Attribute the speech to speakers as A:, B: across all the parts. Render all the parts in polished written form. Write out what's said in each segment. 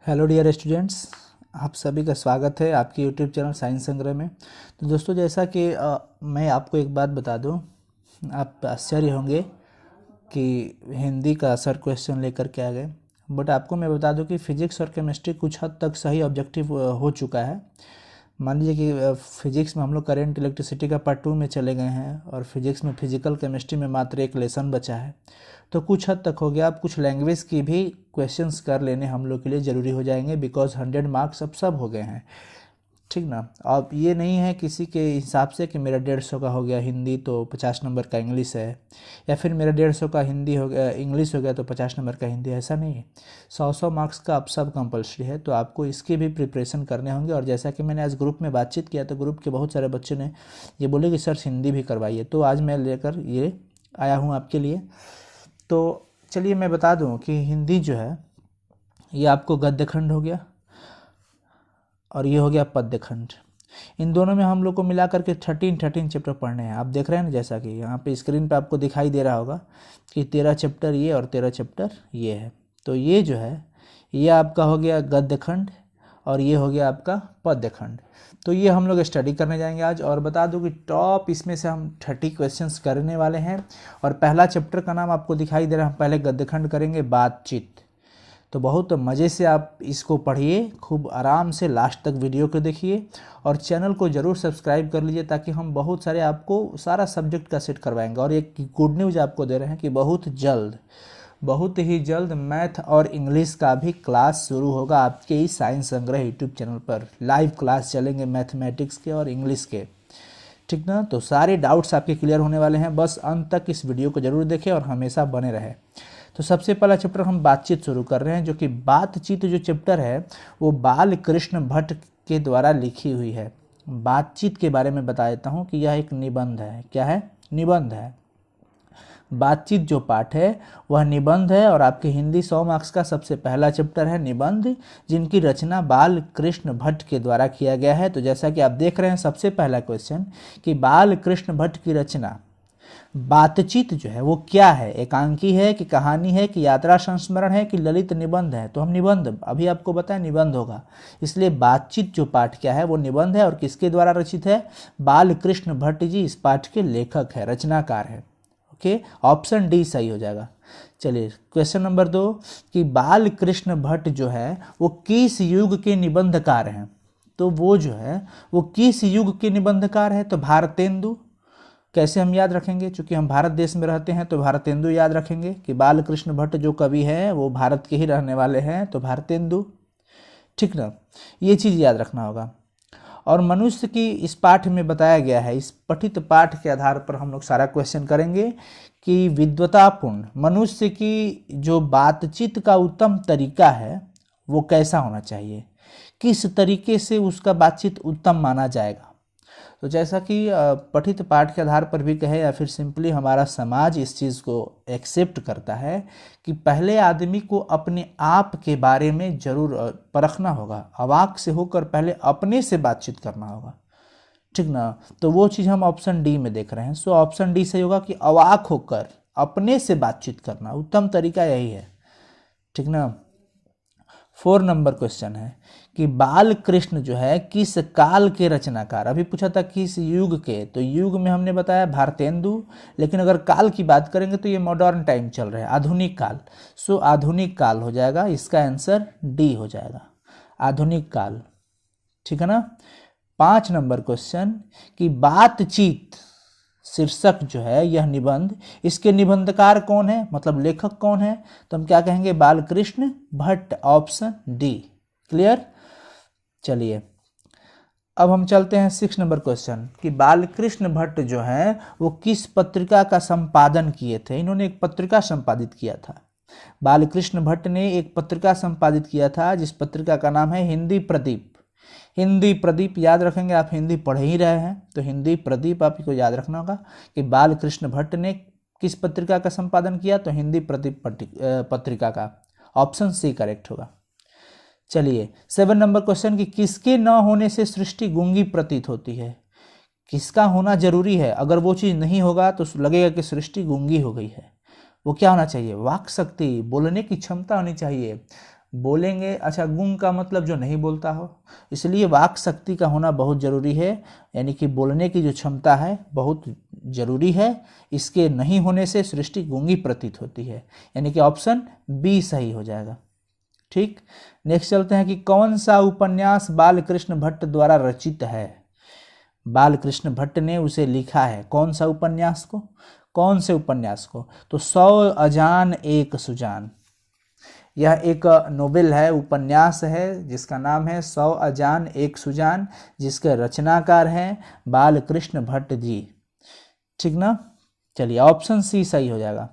A: Hello dear students, आप सभी का स्वागत है आपके यूट्यूब चैनल साइंस संग्रह में। तो दोस्तों, जैसा कि मैं आपको एक बात बता दूं, आप आश्चर्य होंगे कि हिंदी का सर क्वेश्चन लेकर के आ गए। बट आपको मैं बता दूं कि फिजिक्स और केमिस्ट्री कुछ हद तक सही ऑब्जेक्टिव हो चुका है। मान लीजिए कि फिजिक्स में हम लोग करंट इलेक्ट्रिसिटी का पार्ट 2 में चले गए हैं और फिजिक्स में फिजिकल केमिस्ट्री में मात्र एक लेसन बचा है। तो कुछ हद तक हो गया। अब कुछ लैंग्वेज की भी क्वेश्चंस कर लेने हम लोग के लिए ज़रूरी हो जाएंगे, बिकॉज 100 मार्क्स अब सब हो गए हैं, ठीक ना। अब ये नहीं है किसी के हिसाब से कि मेरा 150 का हो गया हिंदी तो 50 नंबर का इंग्लिश है, या फिर मेरा 150 का हिंदी हो गया इंग्लिश हो गया तो 50 नंबर का हिंदी। ऐसा नहीं है। 100 मार्क्स का अब सब कंपलसरी है, तो आपको इसके भी प्रिपरेशन करने होंगे। और जैसा कि मैंने आज ग्रुप में बातचीत किया तो ग्रुप के बहुत सारे बच्चों ने ये बोले कि सर हिंदी भी करवाइए, तो आज मैं लेकर ये आया हूँ आपके लिए। तो चलिए मैं बता दूं कि हिंदी जो है ये आपको गद्य खंड हो गया और ये हो गया पद्य खंड। इन दोनों में हम लोग को मिला करके 13 चैप्टर पढ़ने हैं। आप देख रहे हैं ना, जैसा कि यहाँ पे स्क्रीन पे आपको दिखाई दे रहा होगा कि 13 चैप्टर ये और 13 चैप्टर ये है। तो ये जो है ये आपका हो गया गद्य खंड और ये हो गया आपका पद्य खंड। तो ये हम लोग स्टडी करने जाएंगे आज। और बता दूं कि टॉप इसमें से हम 30 क्वेश्चंस करने वाले हैं। और पहला चैप्टर का नाम आपको दिखाई दे रहा है, हम पहले गद्य खंड करेंगे बातचीत। तो बहुत मज़े से आप इसको पढ़िए, खूब आराम से लास्ट तक वीडियो को देखिए और चैनल को ज़रूर सब्सक्राइब कर लीजिए, ताकि हम बहुत सारे आपको सारा सब्जेक्ट का सेट करवाएंगे। और एक गुड न्यूज़ आपको दे रहे हैं कि बहुत ही जल्द मैथ और इंग्लिश का भी क्लास शुरू होगा आपके इस साइंस संग्रह यूट्यूब चैनल पर। लाइव क्लास चलेंगे मैथमेटिक्स के और इंग्लिश के, ठीक ना। तो सारे डाउट्स आपके क्लियर होने वाले हैं, बस अंत तक इस वीडियो को जरूर देखें और हमेशा बने रहे। तो सबसे पहला चैप्टर हम बातचीत शुरू कर रहे हैं, जो कि बातचीत जो चैप्टर है वो बाल कृष्ण भट्ट के द्वारा लिखी हुई है। बातचीत के बारे में बता देता हूँ कि यह एक निबंध है। क्या है? निबंध है। बातचीत जो पाठ है वह निबंध है और आपके हिंदी 100 मार्क्स का सबसे पहला चैप्टर है निबंध, जिनकी रचना बाल कृष्ण भट्ट के द्वारा किया गया है। तो जैसा कि आप देख रहे हैं, सबसे पहला क्वेश्चन कि बाल कृष्ण भट्ट की रचना बातचीत जो है वो क्या है? एकांकी है कि कहानी है कि यात्रा संस्मरण है कि ललित निबंध है? तो हम निबंध, अभी आपको बताया निबंध होगा, इसलिए बातचीत जो पाठ क्या है वो निबंध है। और किसके द्वारा रचित है? बाल कृष्ण भट्ट जी इस पाठ के लेखक है, रचनाकार है। ओके, ऑप्शन डी सही हो जाएगा। चलिए क्वेश्चन नंबर 2 कि बाल कृष्ण भट्ट जो है वो किस युग के निबंधकार हैं? तो वो जो है वो किस युग के निबंधकार है? तो भारतेंदु। कैसे हम याद रखेंगे? चूंकि हम भारत देश में रहते हैं तो भारतेंदु याद रखेंगे कि बाल कृष्ण भट्ट जो कवि हैं वो भारत के ही रहने वाले हैं, तो भारतेंदु, ठीक ना। ये चीज़ याद रखना होगा। और मनुष्य की इस पाठ में बताया गया है, इस पठित पाठ के आधार पर हम लोग सारा क्वेश्चन करेंगे कि विद्वतापूर्ण मनुष्य की जो बातचीत का उत्तम तरीका है वो कैसा होना चाहिए, किस तरीके से उसका बातचीत उत्तम माना जाएगा। तो जैसा कि पठित पाठ के आधार पर भी कहे या फिर सिंपली हमारा समाज इस चीज़ को एक्सेप्ट करता है कि पहले आदमी को अपने आप के बारे में जरूर परखना होगा, अवाक से होकर पहले अपने से बातचीत करना होगा, ठीक ना। तो वो चीज़ हम ऑप्शन डी में देख रहे हैं। सो ऑप्शन डी सही होगा कि अवाक होकर अपने से बातचीत करना उत्तम तरीका यही है, ठीक ना। 4 नंबर क्वेश्चन है कि बाल कृष्ण जो है किस काल के रचनाकार? अभी पूछा था किस युग के, तो युग में हमने बताया भारतेंदु, लेकिन अगर काल की बात करेंगे तो ये मॉडर्न टाइम चल रहा है, आधुनिक काल। सो आधुनिक काल हो जाएगा, इसका आंसर डी हो जाएगा, आधुनिक काल, ठीक है ना। 5 नंबर क्वेश्चन कि बातचीत शीर्षक जो है यह निबंध, इसके निबंधकार कौन है, मतलब लेखक कौन है? तो हम क्या कहेंगे? Balkrishna Bhatt, option D. Clear? चलिए अब हम चलते हैं 6 नंबर क्वेश्चन कि बालकृष्ण भट्ट जो है वो किस पत्रिका का संपादन किए थे? इन्होंने एक पत्रिका संपादित किया था। बालकृष्ण भट्ट ने एक पत्रिका संपादित किया था जिस पत्रिका का नाम है हिंदी प्रदीप। हिंदी प्रदीप याद रखेंगे, आप हिंदी पढ़ ही रहे हैं तो हिंदी प्रदीप आपको याद रखना होगा कि बालकृष्ण भट्ट ने किस पत्रिका का संपादन किया? तो हिंदी प्रदीप पत्रिका का, ऑप्शन सी करेक्ट होगा। चलिए 7 नंबर क्वेश्चन कि किसके न होने से सृष्टि गूंगी प्रतीत होती है? किसका होना जरूरी है? अगर वो चीज़ नहीं होगा तो लगेगा कि सृष्टि गूंगी हो गई है। वो क्या होना चाहिए? वाक शक्ति, बोलने की क्षमता होनी चाहिए, बोलेंगे। अच्छा, गुंग का मतलब जो नहीं बोलता हो, इसलिए वाक शक्ति का होना बहुत ज़रूरी है, यानी कि बोलने की जो क्षमता है बहुत ज़रूरी है। इसके नहीं होने से सृष्टि गूंगी प्रतीत होती है, यानी कि ऑप्शन बी सही हो जाएगा। ठीक, नेक्स्ट चलते हैं कि कौन सा उपन्यास बालकृष्ण भट्ट द्वारा रचित है। बालकृष्ण भट्ट ने उसे लिखा है, कौन सा उपन्यास को, कौन से उपन्यास को? तो 100 अजान एक सुजान, यह एक नोवेल है, उपन्यास है जिसका नाम है 100 अजान एक सुजान, जिसके रचनाकार हैं बालकृष्ण भट्ट जी। ठीक ना, चलिए ऑप्शन सी सही हो जाएगा।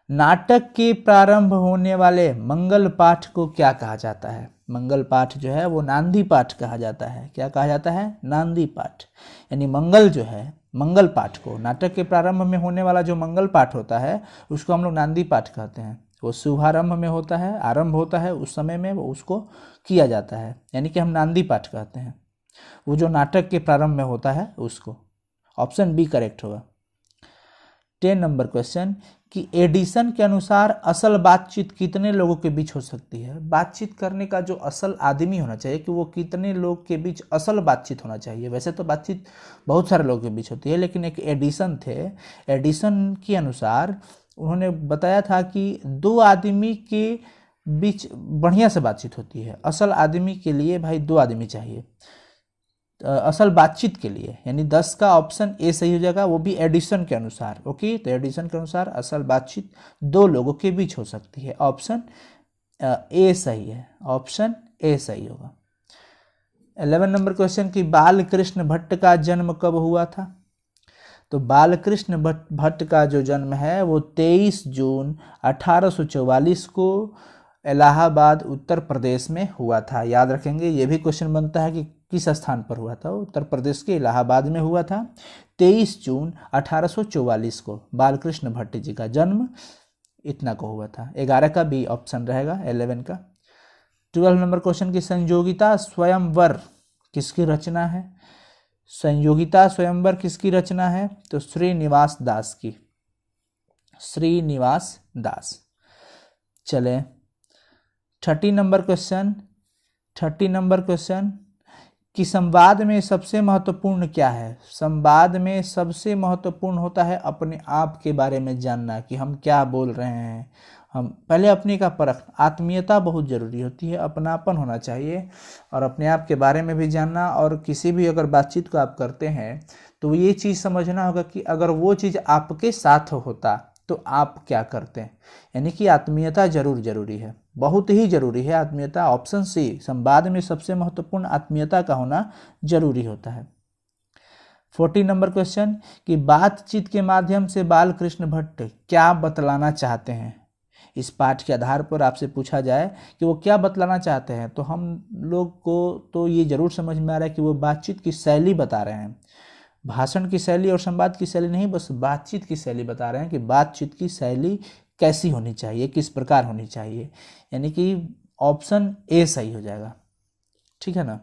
A: नाटक के प्रारंभ होने वाले मंगल पाठ को क्या कहा जाता है? मंगल पाठ जो है वो नांदी पाठ कहा जाता है। क्या कहा जाता है? नांदी पाठ। यानी मंगल जो है, मंगल पाठ को, नाटक के प्रारंभ में होने वाला जो मंगल पाठ होता है उसको हम लोग नांदी पाठ कहते हैं। वो शुभारंभ में होता है, आरंभ होता है उस समय में वो उसको किया जाता है, यानी कि हम नांदी पाठ कहते हैं। वो जो नाटक के प्रारंभ में होता है उसको। ऑप्शन बी करेक्ट होगा। 10 नंबर क्वेश्चन कि एडिसन के अनुसार असल बातचीत कितने लोगों के बीच हो सकती है? बातचीत करने का जो असल आदमी होना चाहिए कि वो कितने लोग के बीच असल बातचीत होना चाहिए। वैसे तो बातचीत बहुत सारे लोगों के बीच होती है, लेकिन एक एडिसन थे, एडिसन के अनुसार उन्होंने बताया था कि 2 आदमी के बीच बढ़िया से बातचीत होती है। असल आदमी के लिए भाई 2 आदमी चाहिए असल बातचीत के लिए, यानी 10 का ऑप्शन ए सही हो जाएगा, वो भी एडिसन के अनुसार। ओके, तो एडिसन के अनुसार असल बातचीत 2 लोगों के बीच हो सकती है। ऑप्शन ए सही है, ऑप्शन ए सही होगा। 11 नंबर क्वेश्चन कि बालकृष्ण भट्ट का जन्म कब हुआ था? तो बालकृष्ण भट्ट का जो जन्म है वो 23 जून 1844 को इलाहाबाद उत्तर प्रदेश में हुआ था। याद रखेंगे, ये भी क्वेश्चन बनता है कि किस स्थान पर हुआ था। उत्तर प्रदेश के इलाहाबाद में हुआ था। 23 जून 1844 को बालकृष्ण भट्ट जी का जन्म इतना को हुआ था। 11 का बी ऑप्शन रहेगा, 11 का। 12 नंबर क्वेश्चन की संयोगिता स्वयंवर किसकी रचना है? संयोगिता स्वयंवर किसकी रचना है? तो श्रीनिवास दास की, श्रीनिवास दास। चले 30 नंबर क्वेश्चन, 30 नंबर क्वेश्चन कि संवाद में सबसे महत्वपूर्ण क्या है? संवाद में सबसे महत्वपूर्ण होता है अपने आप के बारे में जानना, कि हम क्या बोल रहे हैं। हम पहले अपने का परख, आत्मीयता बहुत ज़रूरी होती है, अपनापन होना चाहिए और अपने आप के बारे में भी जानना। और किसी भी अगर बातचीत को आप करते हैं तो ये चीज़ समझना होगा कि अगर वो चीज़ आपके साथ होता तो आप क्या करते हैं, यानी कि आत्मीयता जरूरी है, बहुत ही जरूरी है आत्मीयता। ऑप्शन सी, संवाद में सबसे महत्वपूर्ण आत्मीयता का होना जरूरी होता है। 40 नंबर क्वेश्चन कि बातचीत के माध्यम से बालकृष्ण भट्ट क्या बतलाना चाहते हैं? इस पाठ के आधार पर आपसे पूछा जाए कि वो क्या बतलाना चाहते हैं, तो हम लोग को तो ये जरूर समझ में आ रहा है कि वो बातचीत की शैली बता रहे हैं। भाषण की शैली और संवाद की शैली नहीं, बस बातचीत की शैली बता रहे हैं कि बातचीत की शैली कैसी होनी चाहिए, किस प्रकार होनी चाहिए, यानी कि ऑप्शन ए सही हो जाएगा। ठीक है ना।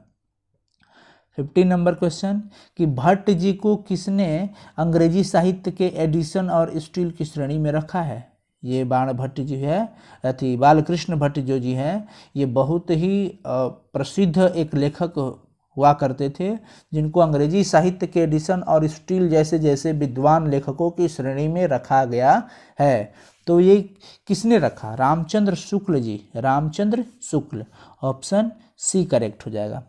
A: 15 नंबर क्वेश्चन कि भट्ट जी को किसने अंग्रेजी साहित्य के एडिशन और स्टील की श्रेणी में रखा है? ये बाण भट्ट जी है, बालकृष्ण भट्ट जो जी हैं, ये बहुत ही प्रसिद्ध एक लेखक हुआ करते थे, जिनको अंग्रेजी साहित्य के एडिशन और स्टील जैसे जैसे विद्वान लेखकों की श्रेणी में रखा गया है। तो ये किसने रखा? Ramchandra Shukla ji, Ramchandra Shukla. Option C correct हो जाएगा।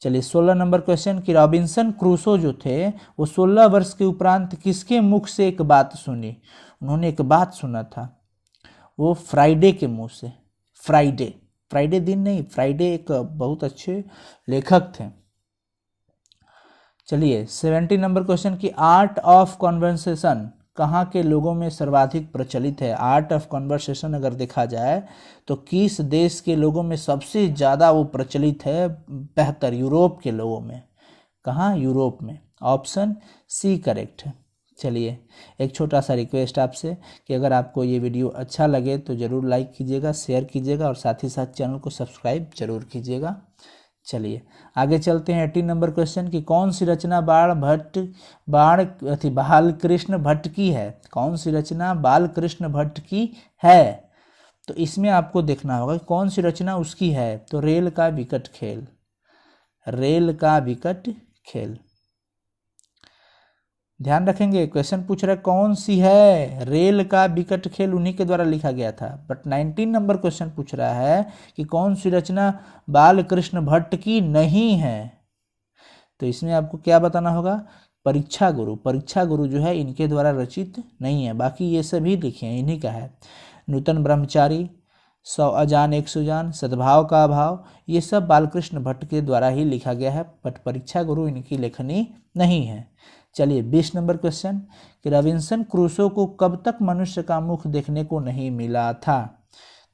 A: चलिए 16 नंबर क्वेश्चन कि रॉबिन्सन क्रूसो जो थे वो 16 वर्ष के उपरांत किसके मुख से एक बात सुनी? उन्होंने एक बात सुना था, वो फ्राइडे के मुंह से। फ्राइडे दिन नहीं, फ्राइडे एक बहुत अच्छे लेखक थे। चलिए 70 नंबर क्वेश्चन कि आर्ट ऑफ कॉन्वर्सेशन कहाँ के लोगों में सर्वाधिक प्रचलित है? आर्ट ऑफ कॉन्वर्सेशन अगर देखा जाए तो किस देश के लोगों में सबसे ज़्यादा वो प्रचलित है? बेहतर यूरोप के लोगों में। कहाँ? यूरोप में। ऑप्शन सी करेक्ट है। चलिए एक छोटा सा रिक्वेस्ट आपसे कि अगर आपको ये वीडियो अच्छा लगे तो ज़रूर लाइक कीजिएगा, शेयर कीजिएगा और साथ ही साथ चैनल को सब्सक्राइब जरूर कीजिएगा। चलिए आगे चलते हैं 18 नंबर क्वेश्चन की कौन सी रचना बालकृष्ण भट्ट की है? कौन सी रचना बालकृष्ण भट्ट की है? तो इसमें आपको देखना होगा कि कौन सी रचना उसकी है। तो रेल का विकट खेल, रेल का विकट खेल। ध्यान रखेंगे, क्वेश्चन पूछ रहा है कौन सी है, रेल का विकट खेल उन्हीं के द्वारा लिखा गया था। बट 19 नंबर क्वेश्चन पूछ रहा है कि कौन सी रचना बालकृष्ण भट्ट की नहीं है। तो इसमें आपको क्या बताना होगा, परीक्षा गुरु, परीक्षा गुरु जो है इनके द्वारा रचित नहीं है, बाकी ये सभी लिखे हैं, इन्हीं का है। नूतन ब्रह्मचारी, 100 अजान 100 जान, सद्भाव का अभाव, ये सब बालकृष्ण भट्ट के द्वारा ही लिखा गया है, बट परीक्षा गुरु इनकी लेखनी नहीं है। चलिए 20 नंबर क्वेश्चन कि रॉबिन्सन क्रूसो को कब तक मनुष्य का मुख देखने को नहीं मिला था।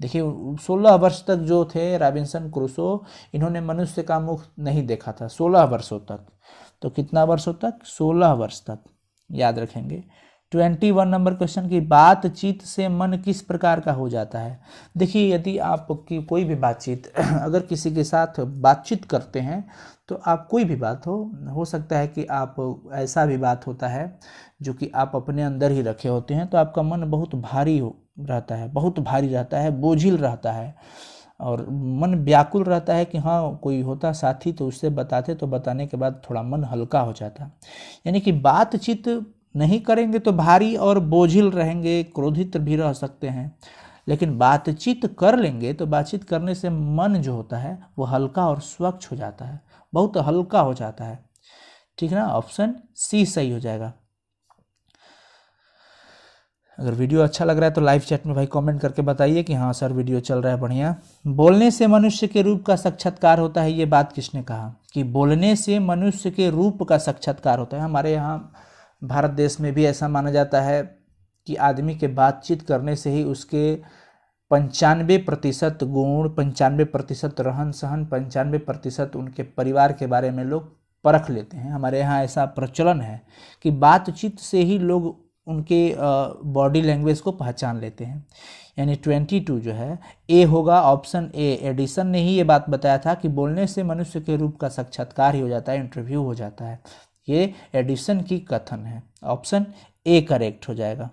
A: देखिए 16 वर्ष तक जो थे रॉबिन्सन क्रूसो, इन्होंने मनुष्य का मुख नहीं देखा था 16 वर्षों तक। तो कितना वर्षों तक, 16 वर्ष तक, याद रखेंगे। 21 नंबर क्वेश्चन की बातचीत से मन किस प्रकार का हो जाता है। देखिए यदि आपकी कोई भी बातचीत अगर किसी के साथ बातचीत करते हैं तो आप कोई भी बात हो सकता है कि आप ऐसा भी बात होता है जो कि आप अपने अंदर ही रखे होते हैं, तो आपका मन बहुत भारी रहता है, बहुत भारी रहता है, बोझिल रहता है और मन व्याकुल रहता है कि हाँ कोई होता साथी तो उससे बताते, तो बताने के बाद थोड़ा मन हल्का हो जाता। यानी कि बातचीत नहीं करेंगे तो भारी और बोझिल रहेंगे, क्रोधित भी रह सकते हैं, लेकिन बातचीत कर लेंगे तो बातचीत करने से मन जो होता है वो हल्का और स्वच्छ हो जाता है, बहुत हल्का हो जाता है। ठीक है ना, ऑप्शन सी सही हो जाएगा। अगर वीडियो अच्छा लग रहा है तो लाइव चैट में भाई कमेंट करके बताइए कि हाँ सर वीडियो चल रहा है बढ़िया। बोलने से मनुष्य के रूप का साक्षात्कार होता है, ये बात किसने कहा कि बोलने से मनुष्य के रूप का साक्षात्कार होता है। हमारे यहाँ भारत देश में भी ऐसा माना जाता है कि आदमी के बातचीत करने से ही उसके 95% गुण, 95% रहन सहन, 95% उनके परिवार के बारे में लोग परख लेते हैं। हमारे यहाँ ऐसा प्रचलन है कि बातचीत से ही लोग उनके बॉडी लैंग्वेज को पहचान लेते हैं। यानी 22 जो है ए होगा, ऑप्शन ए। एडिसन ने ही ये बात बताया था कि बोलने से मनुष्य के रूप का साक्षात्कार ही हो जाता है, इंटरव्यू हो जाता है। ये एडिसन की कथन है, ऑप्शन ए करेक्ट हो जाएगा।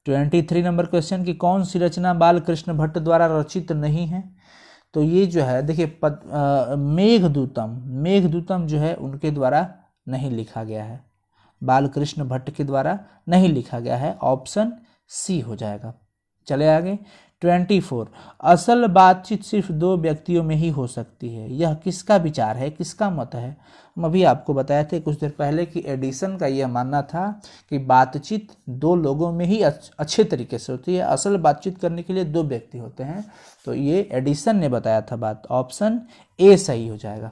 A: 23 नंबर क्वेश्चन की कौन सी रचना बालकृष्ण भट्ट द्वारा रचित नहीं है। तो ये जो है देखिए मेघदूतम, मेघदूतम जो है उनके द्वारा नहीं लिखा गया है, बालकृष्ण भट्ट के द्वारा नहीं लिखा गया है, ऑप्शन सी हो जाएगा। चले आगे 24 असल बातचीत सिर्फ 2 व्यक्तियों में ही हो सकती है, यह किसका विचार है, किसका मत है। हम अभी आपको बताए थे कुछ देर पहले कि एडिसन का यह मानना था कि बातचीत 2 लोगों में ही अच्छे तरीके से होती है, असल बातचीत करने के लिए 2 व्यक्ति होते हैं। तो ये एडिसन ने बताया था बात, ऑप्शन ए सही हो जाएगा।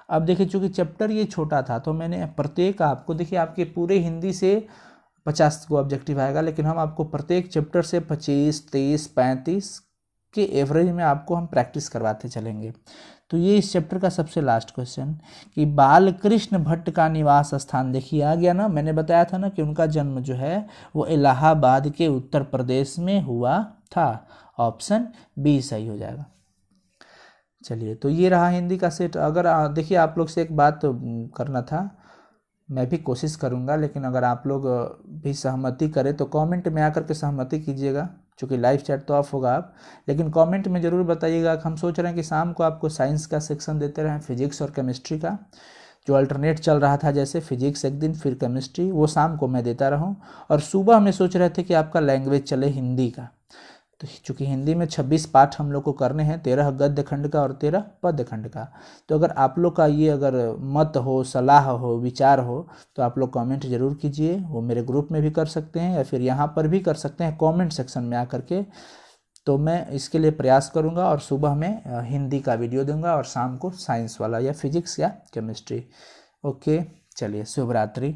A: अब देखिए चूंकि चैप्टर ये छोटा था तो मैंने प्रत्येक आपको, देखिए आपके पूरे हिंदी से 50 को ऑब्जेक्टिव आएगा, लेकिन हम आपको प्रत्येक चैप्टर से 25, 23, 35 के एवरेज में आपको हम प्रैक्टिस करवाते चलेंगे। तो ये इस चैप्टर का सबसे लास्ट क्वेश्चन कि बालकृष्ण भट्ट का निवास स्थान, देखिए आ गया ना, मैंने बताया था ना कि उनका जन्म जो है वो इलाहाबाद के उत्तर प्रदेश में हुआ था, ऑप्शन बी सही हो जाएगा। चलिए तो ये रहा हिंदी का सेट। अगर देखिए आप लोग से एक बात करना था, मैं भी कोशिश करूंगा, लेकिन अगर आप लोग भी सहमति करें तो कमेंट में आकर के सहमति कीजिएगा, क्योंकि लाइव चैट तो ऑफ होगा आप, लेकिन कमेंट में ज़रूर बताइएगा। हम सोच रहे हैं कि शाम को आपको साइंस का सेक्शन देते रहें, फिजिक्स और केमिस्ट्री का जो अल्टरनेट चल रहा था, जैसे फिजिक्स एक दिन फिर केमिस्ट्री, वो शाम को मैं देता रहूँ। और सुबह में सोच रहे थे कि आपका लैंग्वेज चले हिंदी का, तो चूँकि हिंदी में 26 पाठ हम लोग को करने हैं, 13 गद्य खंड का और 13 पद्य खंड का। तो अगर आप लोग का ये अगर मत हो, सलाह हो, विचार हो तो आप लोग कमेंट जरूर कीजिए। वो मेरे ग्रुप में भी कर सकते हैं या फिर यहाँ पर भी कर सकते हैं कमेंट सेक्शन में आकर के। तो मैं इसके लिए प्रयास करूँगा और सुबह में हिंदी का वीडियो दूंगा और शाम को साइंस वाला या फिजिक्स या केमिस्ट्री। ओके, चलिए शुभ रात्रि।